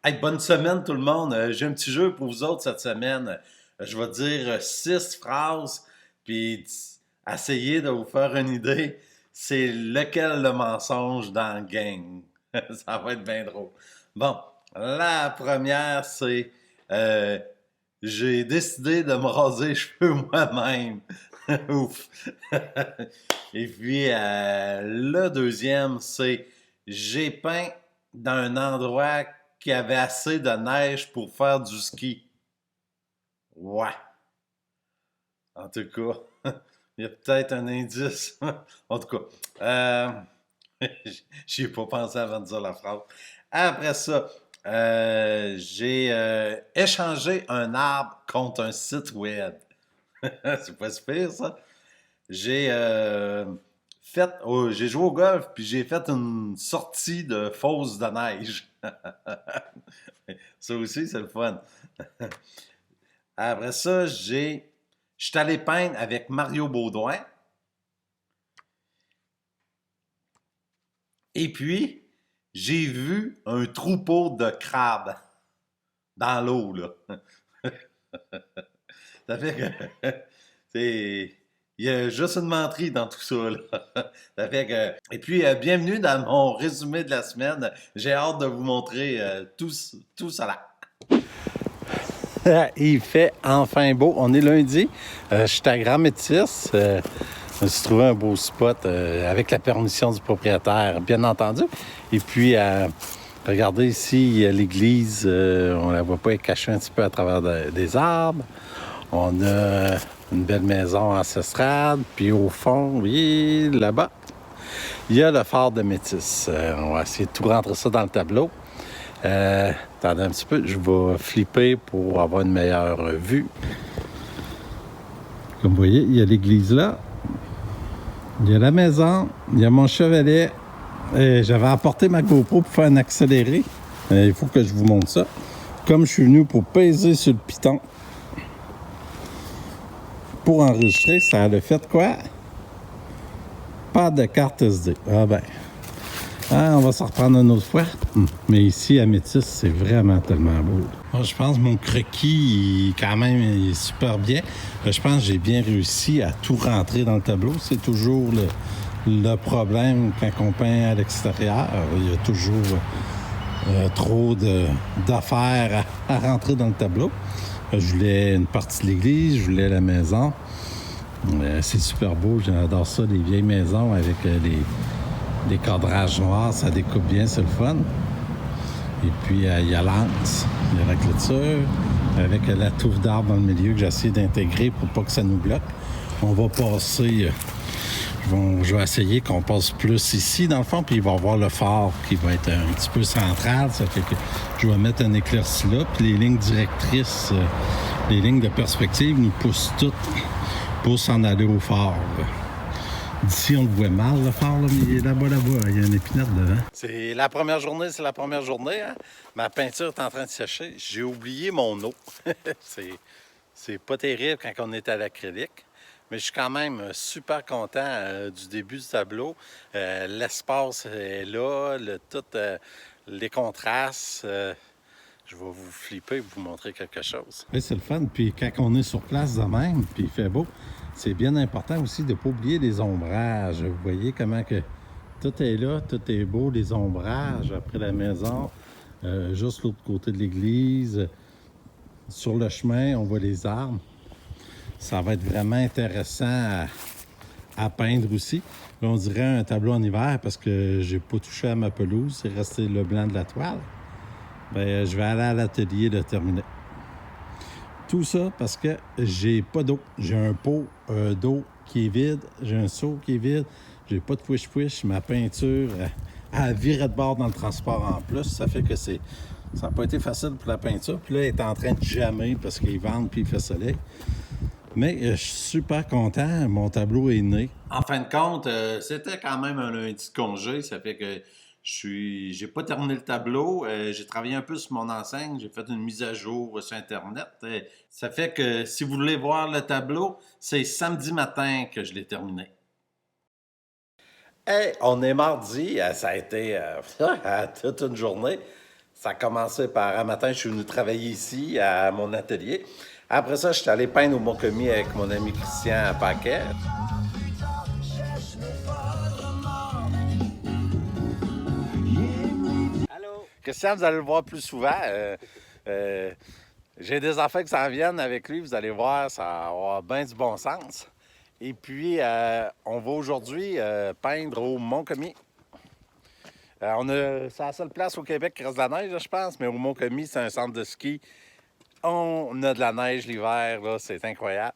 Hey, bonne semaine tout le monde. J'ai un petit jeu pour vous autres cette semaine. Je vais dire 6 phrases, puis essayez de vous faire une idée. C'est lequel le mensonge dans le gang. Ça va être bien drôle. Bon, la première, c'est euh, j'ai décidé de me raser les cheveux moi-même. Ouf. Et puis le deuxième, c'est j'ai peint dans un endroit qui avait assez de neige pour faire du ski. Ouais. En tout cas, il y a peut-être un indice. En tout cas, j'y ai pas pensé avant de dire la phrase. Après ça, j'ai échangé un arbre contre un site web. C'est pas si pire, ça. J'ai j'ai joué au golf, puis j'ai fait une sortie de fosse de neige. Ça aussi, c'est le fun. Après ça, je suis allé peindre avec Mario Baudouin. Et puis, j'ai vu un troupeau de crabes dans l'eau, là. Ça fait que, c'est, il y a juste une menterie dans tout ça, là. Ça fait que, et puis, bienvenue dans mon résumé de la semaine. J'ai hâte de vous montrer tout ça. Il fait enfin beau. On est lundi. Je suis à Grand Métis. Je me suis trouvé un beau spot avec la permission du propriétaire, bien entendu. Et puis, regardez ici, il y a l'église. On la voit pas, elle est cachée un petit peu à travers des arbres. On a une belle maison ancestrale. Puis au fond, oui, là-bas, il y a le phare de Métis. On va essayer de tout rentrer ça dans le tableau. Attendez un petit peu, je vais flipper pour avoir une meilleure vue. Comme vous voyez, il y a l'église là. Il y a la maison, il y a mon chevalet. J'avais apporté ma GoPro pour faire un accéléré. Il faut que je vous montre ça. Comme je suis venu pour peser sur le piton pour enregistrer, ça a le fait quoi? Pas de carte SD. Ah ben. Ah, on va s'en reprendre une autre fois. Mais ici, à Métis, c'est vraiment tellement beau. Moi, je pense que mon croquis, quand même, il est super bien. Je pense que j'ai bien réussi à tout rentrer dans le tableau. C'est toujours le problème quand on peint à l'extérieur. Il y a toujours trop d'affaires à rentrer dans le tableau. Je voulais une partie de l'église, je voulais la maison. C'est super beau, j'adore ça, les vieilles maisons avec les cadrages noirs, ça découpe bien, c'est le fun. Et puis, il y a l'anse, il y a la clôture, avec la touffe d'arbres dans le milieu que j'essaie d'intégrer pour pas que ça nous bloque. On va passer, je vais essayer qu'on passe plus ici, dans le fond, puis il va y avoir le phare qui va être un petit peu central. Ça fait que je vais mettre un éclairci là, puis les lignes directrices, les lignes de perspective nous poussent toutes pour s'en aller au phare. D'ici, on le voit mal, le phare, là, mais il est là-bas, il y a une épinette devant. C'est la première journée, hein? Ma peinture est en train de sécher. J'ai oublié mon eau. c'est pas terrible quand on est à l'acrylique. Mais je suis quand même super content du début du tableau. L'espace est là, les contrastes. Je vais vous flipper et vous montrer quelque chose. Oui, c'est le fun. Puis quand on est sur place de même, puis il fait beau, c'est bien important aussi de ne pas oublier les ombrages. Vous voyez comment que tout est là, tout est beau, les ombrages après la maison, juste l'autre côté de l'église. Sur le chemin, on voit les arbres. Ça va être vraiment intéressant à peindre aussi. Là, on dirait un tableau en hiver parce que j'ai pas touché à ma pelouse, c'est resté le blanc de la toile. Bien, je vais aller à l'atelier de terminer. Tout ça parce que j'ai pas d'eau. J'ai un pot d'eau qui est vide, j'ai un seau qui est vide, j'ai pas de push-push. Ma peinture a viré de bord dans le transport en plus. Ça fait que ça n'a pas été facile pour la peinture. Puis là, elle est en train de jammer parce qu'il vente puis il fait soleil. Mais je suis super content. Mon tableau est né. En fin de compte, c'était quand même un lundi de congé. Ça fait que j'ai pas terminé le tableau. J'ai travaillé un peu sur mon enseigne. J'ai fait une mise à jour sur Internet. Ça fait que si vous voulez voir le tableau, c'est samedi matin que je l'ai terminé. Hey, on est mardi. Ça a été toute une journée. Ça a commencé par un matin, je suis venu travailler ici à mon atelier. Après ça, je suis allé peindre au Mont-Commis avec mon ami Christian à Paquet. Allô? Christian, vous allez le voir plus souvent. J'ai des enfants qui s'en viennent avec lui, vous allez voir, ça va avoir bien du bon sens. Et puis, on va aujourd'hui peindre au Mont-Commis. C'est la seule place au Québec qui reste de la neige, là, je pense, mais au Mont-Commis, c'est un centre de ski. On a de la neige l'hiver, là, c'est incroyable.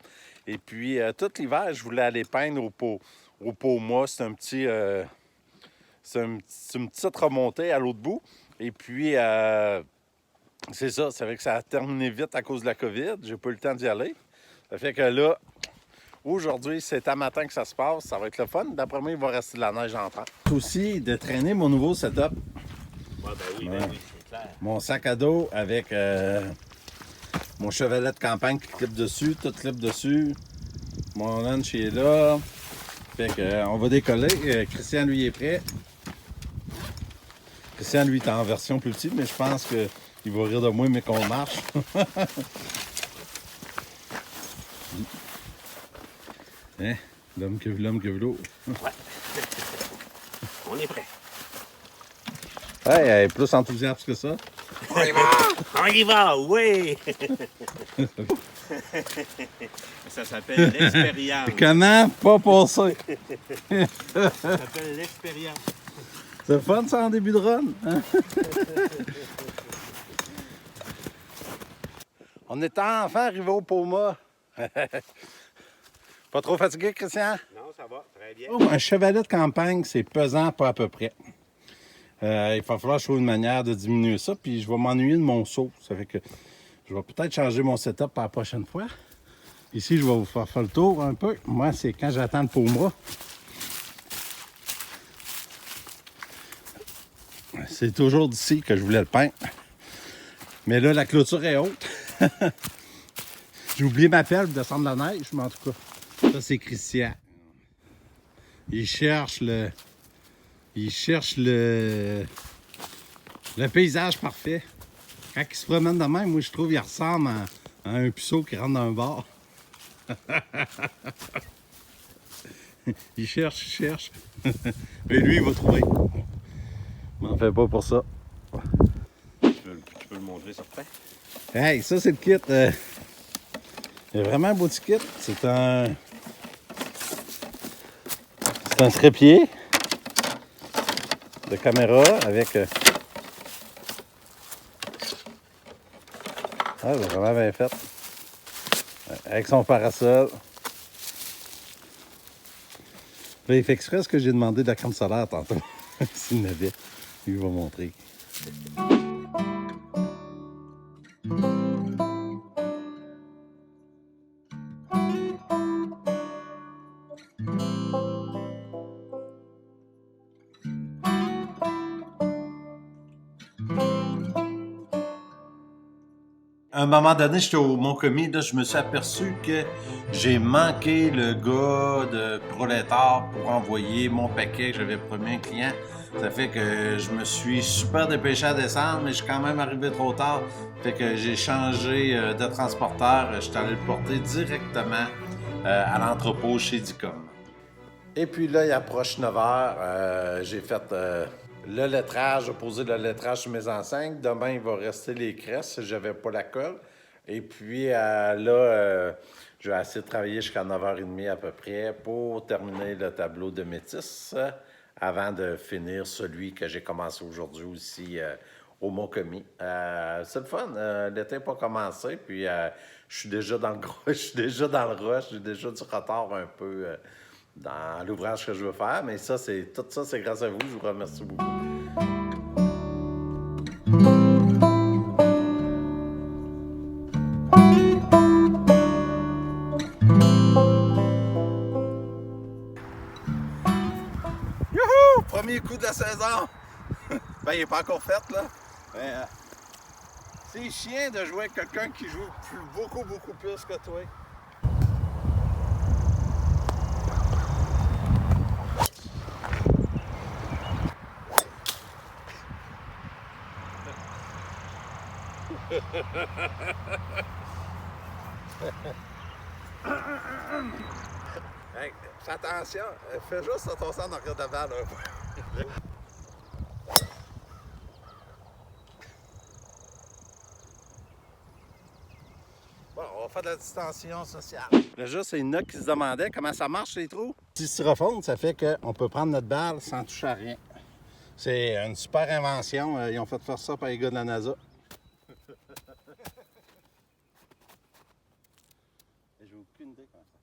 Et puis, tout l'hiver, je voulais aller peindre au Poma. C'est un petit... c'est une petite remontée à l'autre bout. Et puis, c'est ça. C'est vrai que ça a terminé vite à cause de la COVID. J'ai pas eu le temps d'y aller. Ça fait que là, aujourd'hui, c'est à matin que ça se passe. Ça va être le fun. D'après moi, il va rester de la neige en temps. Aussi, de traîner mon nouveau setup. Ouais, ben oui, c'est clair. Mon sac à dos avec mon chevalet de campagne qui clip dessus. Tout clip dessus. Mon lunch est là. Fait que, on va décoller. Christian, lui, est prêt. Christian, lui, est en version plus petite, mais je pense qu'il va rire de moi, mais qu'on marche. Hein? L'homme que veut l'eau. Ouais. On est prêt. Hey, elle est plus enthousiaste que ça. On y va! On y va, oui! Ça s'appelle l'expérience. Comment pas passer? Ça s'appelle l'expérience. C'est fun, ça, en début de run. Hein? On est enfin arrivé au Poma. Pas trop fatigué, Christian? Non, ça va, très bien. Oh, un chevalet de campagne, c'est pesant pas à peu près. Il va falloir que je trouve une manière de diminuer ça, puis je vais m'ennuyer de mon seau. Ça fait que je vais peut-être changer mon setup pour la prochaine fois. Ici, je vais vous faire le tour un peu. Moi, c'est quand j'attends le Poma. C'est toujours d'ici que je voulais le peindre. Mais là, la clôture est haute. J'ai oublié ma pelle pour descendre la neige, mais en tout cas, ça, c'est Christian. Il cherche le paysage parfait. Quand il se promène de même, moi, je trouve qu'il ressemble à un puceau qui rentre dans un bar. Il cherche. Mais lui, il va trouver. M'en fais pas pour ça. Tu peux le montrer sur pain? Hey, ça, c'est le kit. Il y a vraiment un beau petit kit. C'est un trépied de caméra avec... Ah, c'est vraiment bien fait. Avec son parasol. Là, il fait exprès ce que j'ai demandé de la crème solaire tantôt. S'il n'avait, il va montrer. À un moment donné, j'étais au Mont-Commis, là, je me suis aperçu que j'ai manqué le gars de Prolétaire pour envoyer mon paquet que j'avais promis à un client. Ça fait que je me suis super dépêché à descendre, mais je suis quand même arrivé trop tard. Fait que j'ai changé de transporteur. Je suis allé le porter directement à l'entrepôt chez Dicom. Et puis là, il approche 9 h. J'ai fait le lettrage, j'ai posé le lettrage sur mes enseignes. Demain, il va rester les cresses si je n'avais pas la colle. Et puis là, je vais essayer de travailler jusqu'à 9 h 30 à peu près pour terminer le tableau de Métis avant de finir celui que j'ai commencé aujourd'hui aussi au Mont-Commis. C'est le fun. L'été n'a pas commencé, puis je suis déjà dans le je suis déjà dans le rush, j'ai déjà du retard un peu dans l'ouvrage que je veux faire, mais ça, tout ça, c'est grâce à vous. Je vous remercie beaucoup. Youhou! Premier coup de la saison! Ben, il n'est pas encore fait, là. Mais, c'est chiant de jouer avec quelqu'un qui joue beaucoup plus que toi. Hey, fais attention, fais juste attention en arrière de la balle un peu. Bon, on va faire de la distanciation sociale. Là, juste, c'est Inoc qui se demandait comment ça marche les trous. Si styrofoam, ça fait qu'on peut prendre notre balle sans toucher à rien. C'est une super invention. Ils ont fait faire ça par les gars de la NASA. J'ai aucune idée comment ça.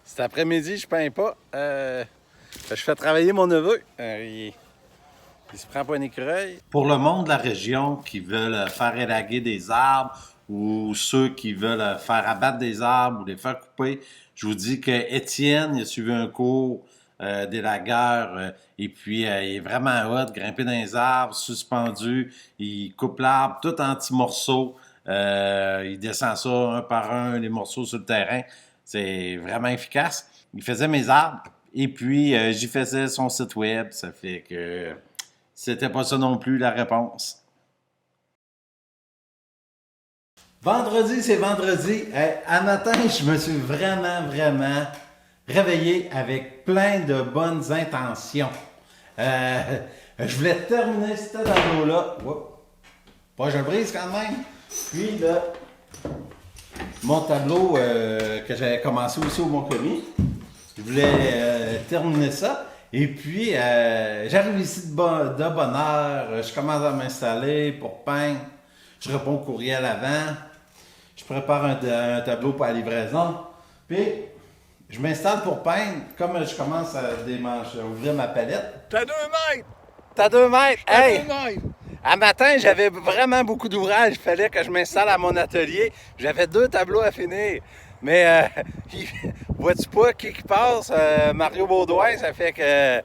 Cet après-midi, je peins pas. Je fais travailler mon neveu. Il se prend pour un écureuil. Pour le monde de la région qui veulent faire élaguer des arbres ou ceux qui veulent faire abattre des arbres ou les faire couper, je vous dis que Étienne, il a suivi un cours d'élagueur et puis il est vraiment hot, grimpé dans les arbres, suspendu, il coupe l'arbre tout en petits morceaux, il descend ça un par un, les morceaux sur le terrain. C'est vraiment efficace. Il faisait mes arbres et puis j'y faisais son site web, ça fait que c'était pas ça non plus la réponse. Vendredi, c'est vendredi. À matin, je me suis vraiment réveillé avec plein de bonnes intentions. Je voulais terminer ce tableau-là. Pas, je le brise quand même. Puis là, mon tableau que j'avais commencé aussi au Mont-Commis, je voulais terminer ça. Et puis, j'arrive ici de bonne heure, je commence à m'installer pour peindre. Je réponds au courriel avant. Je prépare un tableau pour la livraison. Puis, je m'installe pour peindre. Comme je commence à ouvrir ma palette. T'as 2 mètres! T'as 2 mètres! Hey! 2 mètres! À matin, j'avais vraiment beaucoup d'ouvrages. Il fallait que je m'installe à mon atelier. J'avais 2 tableaux à finir. Mais, vois-tu pas qui passe? Mario Baudouin, ça fait que...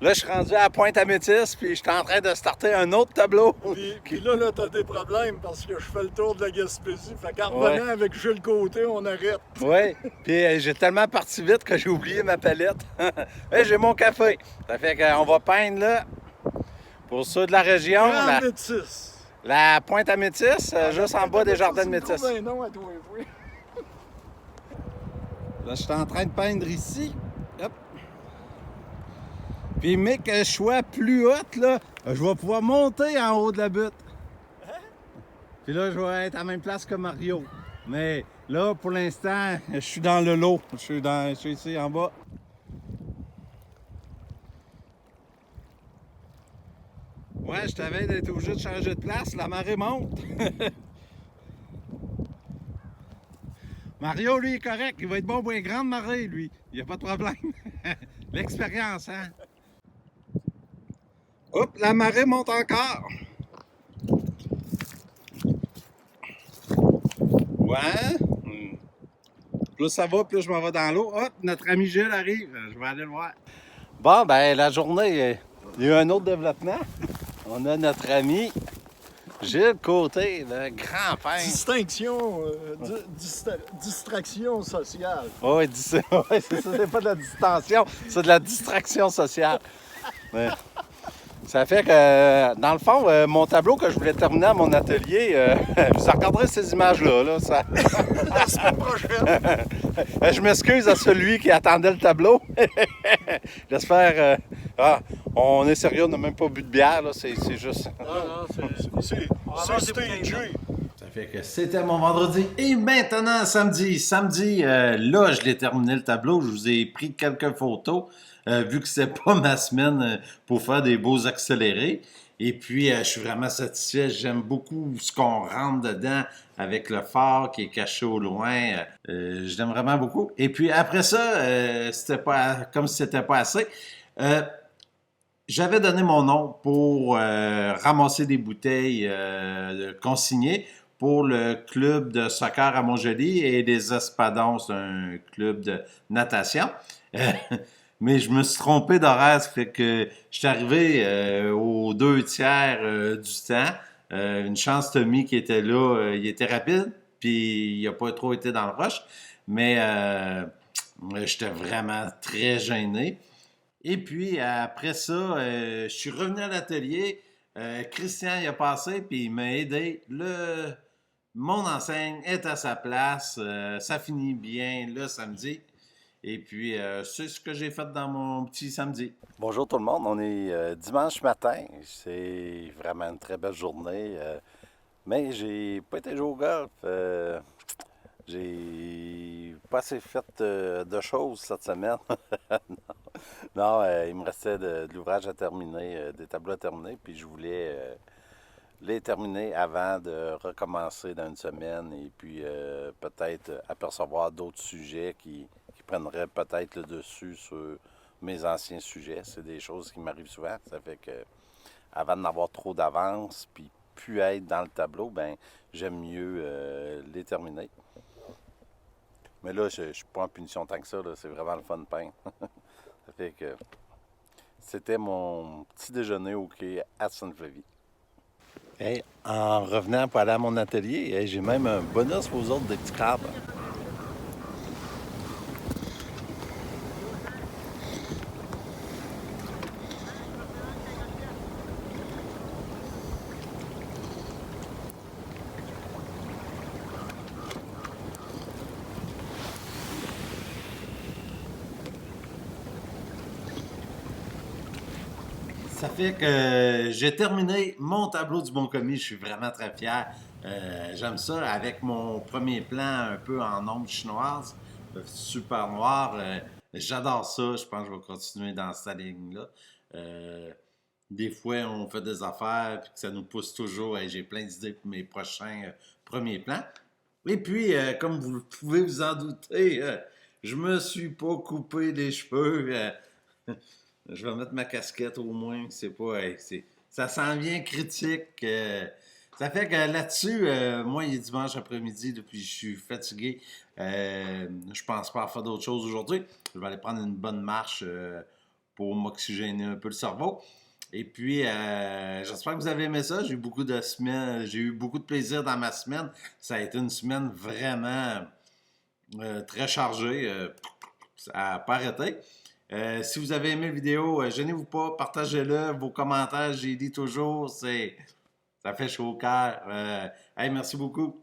Là, je suis rendu à Pointe-à-Métis, puis je suis en train de starter un autre tableau. Puis là, t'as des problèmes parce que je fais le tour de la Gaspésie. Fait qu'en revenant avec Jules Côté, on arrête. Oui, puis j'ai tellement parti vite que j'ai oublié ma palette. Et j'ai mon café. Ça fait qu'on va peindre là, pour ceux de la région, la Pointe-à-Métis, juste en bas des jardins de Métis. Un nom à toi, oui. Là, je suis en train de peindre ici. Hop. Puis, mais que je sois plus haute, là, je vais pouvoir monter en haut de la butte. Puis là, je vais être à la même place que Mario. Mais là, pour l'instant, je suis dans le lot. Je suis ici en bas. Ouais, je t'avais d'être obligé de changer de place. La marée monte. Mario, lui, est correct. Il va être bon pour une grande marée, lui. Il n'y a pas de problème. L'expérience, hein? Hop, la marée monte encore. Ouais. Plus ça va, plus je m'en vais dans l'eau. Hop, notre ami Gilles arrive. Je vais aller le voir. Bon, ben la journée, il y a eu un autre développement. On a notre ami Gilles Côté, le grand peintre. Distraction sociale. Oui, c'est ça, c'est pas de la distension, c'est de la distraction sociale. Ouais. Ça fait que, dans le fond, mon tableau que je voulais terminer à mon atelier, vous regarderez ces images-là. Là, ça... La semaine prochaine. Je m'excuse à celui qui attendait le tableau. J'espère... on est sérieux, on n'a même pas bu de bière, là, c'est juste... Non, c'est stagé. Ça fait que c'était mon vendredi. Et maintenant, samedi. Samedi, là, je l'ai terminé le tableau. Je vous ai pris quelques photos. Vu que c'est pas ma semaine pour faire des beaux accélérés. Et puis, je suis vraiment satisfait. J'aime beaucoup ce qu'on rentre dedans avec le phare qui est caché au loin. Je l'aime vraiment beaucoup. Et puis, après ça, c'était pas comme si c'était pas assez. J'avais donné mon nom pour ramasser des bouteilles consignées pour le club de soccer à Montjoly et les Espadons, c'est un club de natation. Mais je me suis trompé d'horaire, ça fait que je suis arrivé aux 2/3 du temps. Une chance, Tommy qui était là, il était rapide, puis il n'a pas trop été dans le rush. Mais j'étais vraiment très gêné. Et puis après ça, je suis revenu à l'atelier. Christian, il a passé, puis il m'a aidé. Mon enseigne est à sa place. Ça finit bien le samedi. Et puis, c'est ce que j'ai fait dans mon petit samedi. Bonjour tout le monde, on est dimanche matin. C'est vraiment une très belle journée. Mais j'ai pas été jouer au golf. J'ai pas assez fait de choses cette semaine. Non, il me restait de l'ouvrage à terminer, des tableaux à terminer, puis je voulais les terminer avant de recommencer dans une semaine et puis peut-être apercevoir d'autres sujets qui prendraient peut-être le dessus sur mes anciens sujets. C'est des choses qui m'arrivent souvent. Ça fait que avant d'en avoir trop d'avance puis plus être dans le tableau, ben j'aime mieux les terminer. Mais là, je suis pas en punition tant que ça. C'est vraiment le fun de peindre. Ça fait que c'était mon petit déjeuner au quai à Sainte-Flavie. Hey, en revenant pour aller à mon atelier, hey, j'ai même un bonus pour vous autres des petits crabes. Ça fait que j'ai terminé mon tableau du bon commis. Je suis vraiment très fier. J'aime ça avec mon premier plan un peu en ombre chinoise, super noir. J'adore ça. Je pense que je vais continuer dans cette ligne-là. Des fois, on fait des affaires puis que ça nous pousse toujours. J'ai plein d'idées pour mes prochains premiers plans. Et puis, comme vous pouvez vous en douter, je me suis pas coupé les cheveux. Je vais mettre ma casquette au moins. C'est pas. Ça s'en vient critique. Ça fait que là-dessus, moi, il est dimanche après-midi, puis je suis fatigué. Je pense pas à faire d'autres choses aujourd'hui. Je vais aller prendre une bonne marche pour m'oxygéner un peu le cerveau. Et puis, j'espère que vous avez aimé ça. J'ai eu beaucoup de plaisir dans ma semaine. Ça a été une semaine vraiment très chargée. Ça n'a pas arrêté. Si vous avez aimé la vidéo, gênez-vous pas, partagez-le, vos commentaires, j'ai dit toujours, ça fait chaud au cœur. Hey, merci beaucoup.